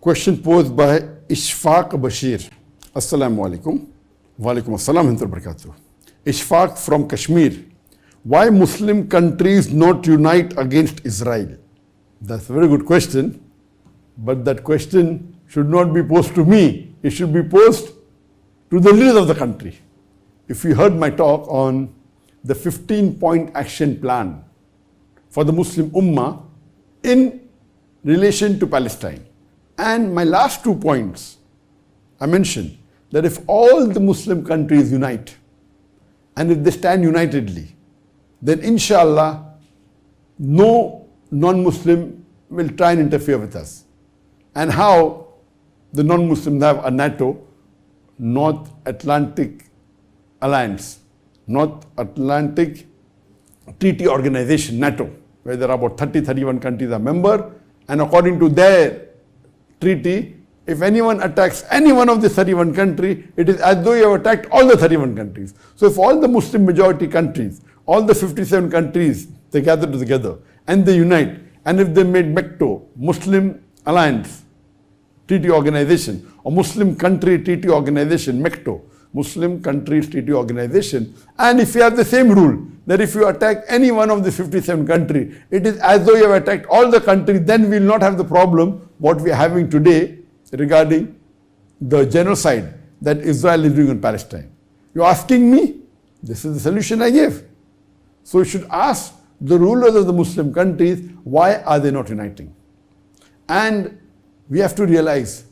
Question posed by Ishfaq Bashir. Assalamu alaikum. Wa alaikum assalam wa barakatuh. Ishfaq from Kashmir. Why Muslim countries not unite against Israel? That's a very good question. But that question should not be posed to me. It should be posed to the leaders of the country. If you heard my talk on the 15-point action plan for the Muslim Ummah in relation to Palestine. And my last 2 points, I mentioned that if all the Muslim countries unite and if they stand unitedly, then inshallah no non-Muslim will try and interfere with us. And how the non-Muslims have a NATO, North Atlantic Alliance, North Atlantic Treaty Organization, NATO, where there are about 31 countries are member, and according to their treaty, if anyone attacks any one of the 31 countries, it is as though you have attacked all the 31 countries. So if all the Muslim majority countries, all the 57 countries, they gather together and they unite, and if they made MECTO, Muslim Alliance Treaty Organization, or Muslim Country Treaty Organization, MECTO, Muslim Countries Treaty Organization, and if you have the same rule, that if you attack any one of the 57 countries, it is as though you have attacked all the countries, then we will not have the problem what we are having today regarding the genocide that Israel is doing in Palestine. You are asking me? This is the solution I gave. So you should ask the rulers of the Muslim countries, why are they not uniting? And we have to realize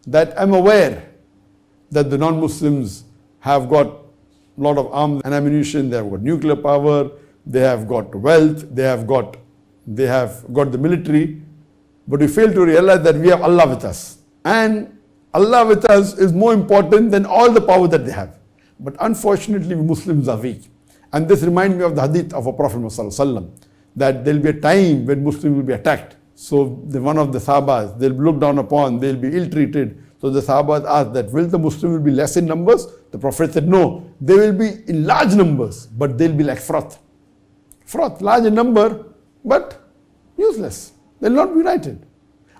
that I'm aware that the non-Muslims have got a lot of arms and ammunition, they have got nuclear power, they have got wealth, they have got the military, but we fail to realize that we have Allah with us. And Allah with us is more important than all the power that they have. But unfortunately, we Muslims are weak. And this reminds me of the hadith of our Prophet ﷺ, that there will be a time when Muslims will be attacked. So one of the Sahabas, they'll be looked down upon, they'll be ill-treated. So the Sahabas asked that, will the Muslims be less in numbers? The Prophet said, no, they will be in large numbers, but they'll be like froth. Froth, large in number, but useless. They'll not be united.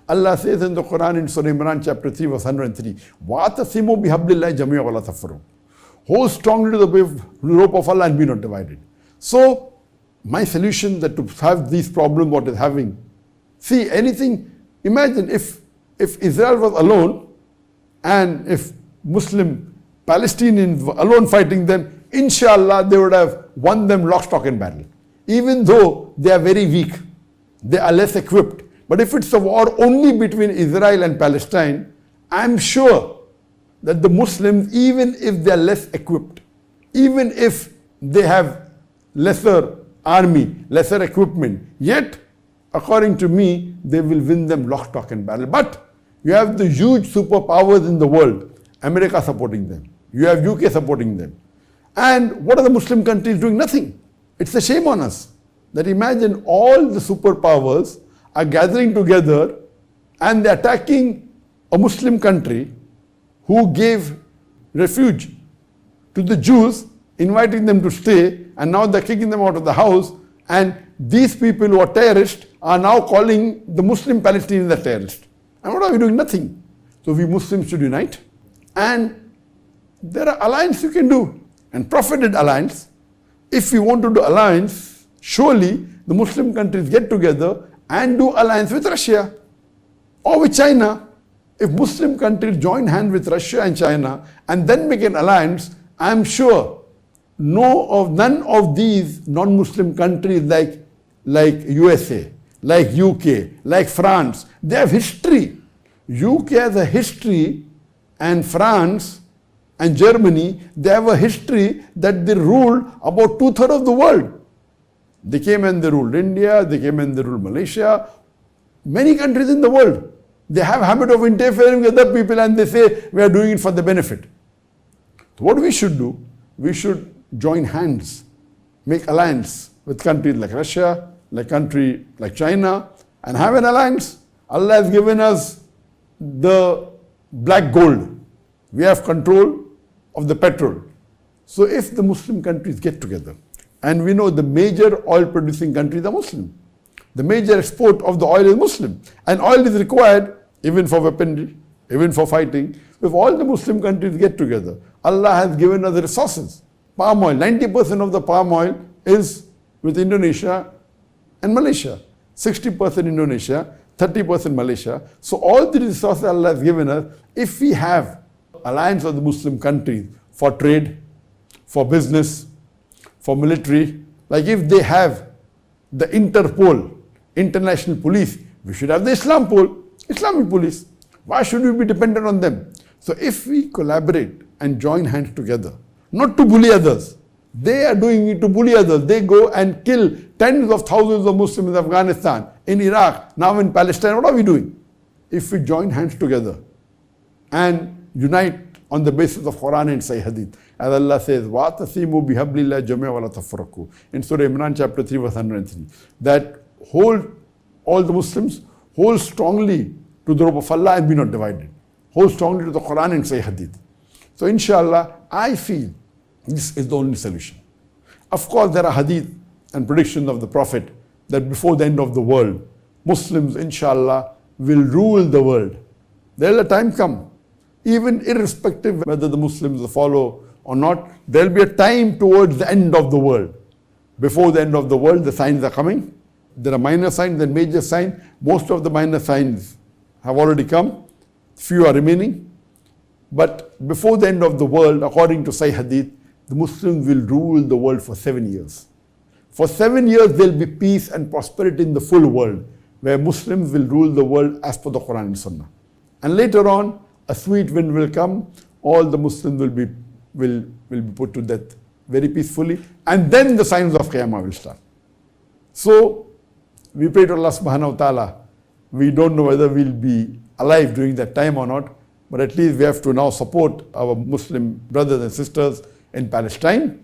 Allah says in the Quran in Surah Imran chapter 3 verse 103, وَاعْتَصِمُوا بِحَبْلِ اللَّهِ جَمِيعًا وَلَا تَفَرَّقُوا. Hold strongly to the rope of Allah and be not divided. So my solution that to have these problems what is having, see anything, imagine if Israel was alone and if Muslim Palestinians were alone fighting them, inshallah they would have won them lock, stock and barrel. Even though they are very weak, they are less equipped. But if it's a war only between Israel and Palestine, I'm sure that the Muslims, even if they are less equipped, even if they have lesser army, lesser equipment, yet according to me, they will win them lock, stock and barrel. But you have the huge superpowers in the world, America supporting them. You have UK supporting them. And what are the Muslim countries doing? Nothing. It's a shame on us that imagine all the superpowers are gathering together and they're attacking a Muslim country who gave refuge to the Jews, inviting them to stay, and now they're kicking them out of the house, and these people who are terrorists are now calling the Muslim Palestinians the terrorists. And what are we doing? Nothing. So we Muslims should unite, and there are alliances you can do, and Prophet did alliance. If we want to do alliance, surely the Muslim countries get together and do alliance with Russia or with China. If Muslim countries join hands with Russia and China and then make an alliance, I'm sure none of these non-Muslim countries like USA, like UK, like France, they have history. UK has a history, and France and Germany, they have a history that they ruled about 2/3 of the world. They came and they ruled India, they came and they ruled Malaysia, many countries in the world. They have a habit of interfering with other people and they say, we are doing it for the benefit. So what we should do, we should join hands, make alliance with countries like Russia, like country like China, and have an alliance. Allah has given us the black gold. We have control of the petrol. So if the Muslim countries get together, and we know the major oil producing countries are Muslim. The major export of the oil is Muslim. And oil is required even for weaponry, even for fighting. If all the Muslim countries get together, Allah has given us the resources. Palm oil, 90% of the palm oil is with Indonesia and Malaysia. 60% Indonesia, 30% Malaysia. So all the resources Allah has given us, if we have alliance of the Muslim countries for trade, for business, for military, like if they have the Interpol, international police, we should have the Islamic police. Why should we be dependent on them? So if we collaborate and join hands together, not to bully others, they are doing it to bully others. They go and kill tens of thousands of Muslims in Afghanistan, in Iraq, now in Palestine. What are we doing? If we join hands together and unite on the basis of Quran and Sahih Hadith, as Allah says, وَاعْتَصِمُوا بِحَبْلِ اللَّهِ جَمِيعًا وَلَا تَفَرَّقُوا, in Surah Imran chapter 3 verse 103, that hold all the Muslims, hold strongly to the rope of Allah and be not divided. Hold strongly to the Quran and Sahih Hadith. So inshallah, I feel this is the only solution. Of course, there are hadith and predictions of the Prophet that before the end of the world, Muslims inshallah will rule the world. There will a time come, even irrespective whether the Muslims follow or not, there will be a time towards the end of the world. Before the end of the world, the signs are coming. There are minor signs and major signs. Most of the minor signs have already come. Few are remaining. But before the end of the world, according to Sahih Hadith, the Muslims will rule the world for 7 years. For 7 years, there will be peace and prosperity in the full world, where Muslims will rule the world as per the Quran and Sunnah. And later on, a sweet wind will come, all the Muslims will be put to death very peacefully, and then the signs of Qiyamah will start. So, we pray to Allah subhanahu wa ta'ala. We don't know whether we'll be alive during that time or not, but at least we have to now support our Muslim brothers and sisters in Palestine.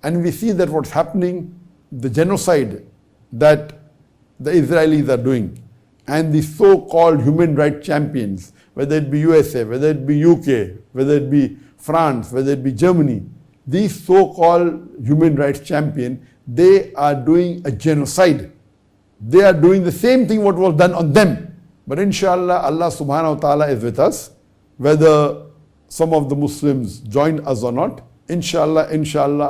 And we see that what's happening, the genocide that the Israelis are doing, and the so-called human rights champions, whether it be USA, whether it be UK, whether it be France, whether it be Germany, these so-called human rights champions, they are doing a genocide. They are doing the same thing what was done on them. But inshallah, Allah subhanahu wa ta'ala is with us. Whether some of the Muslims join us or not, inshallah,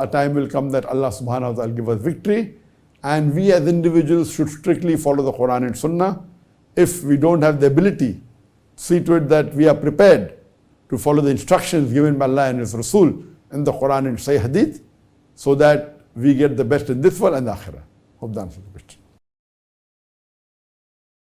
a time will come that Allah subhanahu wa ta'ala will give us victory. And we as individuals should strictly follow the Quran and Sunnah. If we don't have the ability, see to it that we are prepared to follow the instructions given by Allah and His Rasul in the Quran and Sahih Hadith, so that we get the best in this world and the Akhirah. Hope that answers the question.